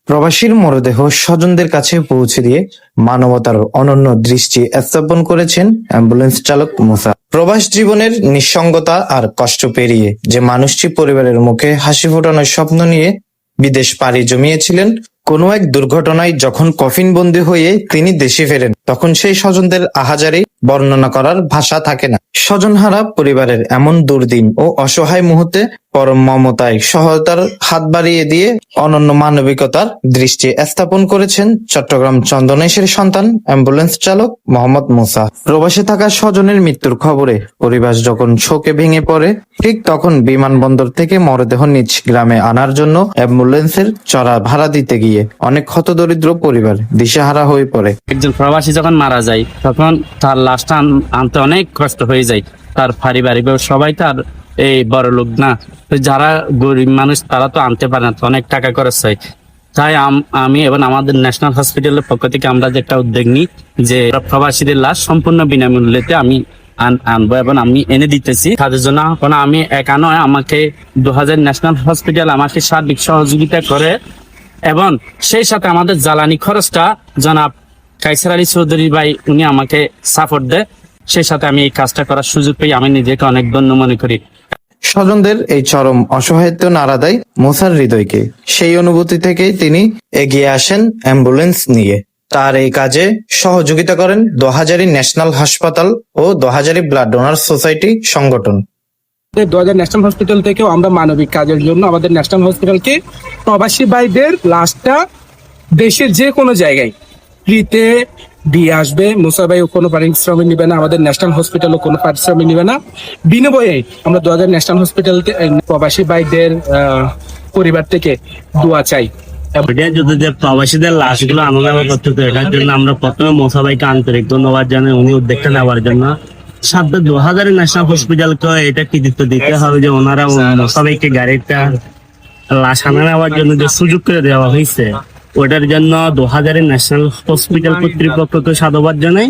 প্রবাসীর মরদেহ স্বজনদের কাছে পৌঁছে দিয়ে মানবতার অনন্য দৃষ্টি স্থাপন করেছেন অ্যাম্বুলেন্স চালক মুসা। প্রবাস জীবনের নিঃসঙ্গতা আর কষ্ট পেরিয়ে যে মানুষটি পরিবারের মুখে হাসি ফোটানোর স্বপ্ন নিয়ে বিদেশ পাড়ি জমিয়েছিলেন, কোনো এক দুর্ঘটনায় যখন কফিনবন্দি হয়ে তিনি দেশে ফেরেন, তখন সেই স্বজনদের আহাজারি বর্ণনা করার ভাষা থাকে না। স্বজনহারা পরিবারের এমন দুর্দিন ও অসহায় মুহূর্তে পরম মমতায় সহায়তার হাত বাড়িয়ে দিয়ে অনন্য মানবিকতার দৃষ্টি স্থাপন করেছেন চট্টগ্রাম চন্দনেশের সন্তান অ্যাম্বুলেন্স চালক মোহাম্মদ মুসা। প্রবাসে থাকা স্বজনের মৃত্যুর খবরে পরিবার যখন শোকে ভেঙে পড়ে, ঠিক তখন বিমানবন্দর থেকে মরদেহ নিজ গ্রামে আনার জন্য অ্যাম্বুলেন্সের চড়া ভাড়া দিতে গিয়ে অনেক হতদরিদ্র পরিবার দিশেহারা হয়ে পড়ে। একজন প্রবাসী যখন মারা যায় তখন তার লাশটা আনতে অনেক কষ্ট হয়ে যায়। তার পারিবারিক সবাই তার এই বড় লোক না, যারা গরিব মানুষ তারা তো আনতে পারে না, অনেক টাকা খরচ হয়। তাই আমি এবং আমাদের ন্যাশনাল হসপিটালের পক্ষ থেকে আমরা যে একটা উদ্যোগ নিই যে প্রবাসীদের লাশ সম্পূর্ণ বিনামূল্যেতে আমি আনবো এবং আমি এনে দিতেছি তাদের জন্য। কারণ আমি একা নয়, আমাকে 2000 ন্যাশনাল হসপিটাল আমাকে সার্বিক সহযোগিতা করে এবং সেই সাথে আমাদের জ্বালানি খরচটা জনাব কাইসার আলী চৌধুরী ভাই উনি আমাকে সাপোর্ট দেয়। সেই সাথে আমি এই কাজটা করার সুযোগ পেয়ে আমি নিজেকে অনেক ধন্য মনে করি। স্বজনদের এই চরম অসহায়ত্ব নাড়া দেয় মুসার হৃদয়কে। সেই অনুভূতি থেকেই তিনি এগিয়ে আসেন অ্যাম্বুলেন্স নিয়ে। তার এই কাজে সহযোগিতা করেন দোহাজারী ন্যাশনাল হাসপাতাল ও দোহাজারী ব্লাড ডোনার সোসাইটি সংগঠন। 2000 ন্যাশনাল হসপিটাল থেকেও আমরা মানবিক কাজের জন্য আমাদের ন্যাশনাল হসপিটালকে প্রবাসী ভাইদের লাশটা দেশের যে কোনো জায়গায় ফ্রিতে দিয়ে আসবে। মুসা ভাই কোনো পারিশ্রমিক নিবে না, আমাদের ন্যাশনাল হসপিটালও কোনো পারিশ্রমিক নিবে না। বিনিময়ে আমরা 2000 ন্যাশনাল হসপিটাল প্রবাসী ভাইদের পরিবার থেকে দোয়া চাই। যদি প্রবাসীদের লাশগুলো আলাদা করতে, এটার জন্য আমরা প্রথমে মুসা ভাইকে আন্তরিক ধন্যবাদ জানাই উনি উদ্যোগটা নেওয়ার জন্য। সাথে 2000 ন্যাশনাল হসপিটালকে এটা কৃতিত্ব দিতে হবে যে ওনারা মুসা ভাইকে গাড়িটা লাশ আনা নেওয়ার জন্য যে সুযোগ করে দেওয়া হয়েছে, ওটার জন্য 2000 ন্যাশনাল হসপিটাল কর্তৃপক্ষকে সাধুবাদ জানাই।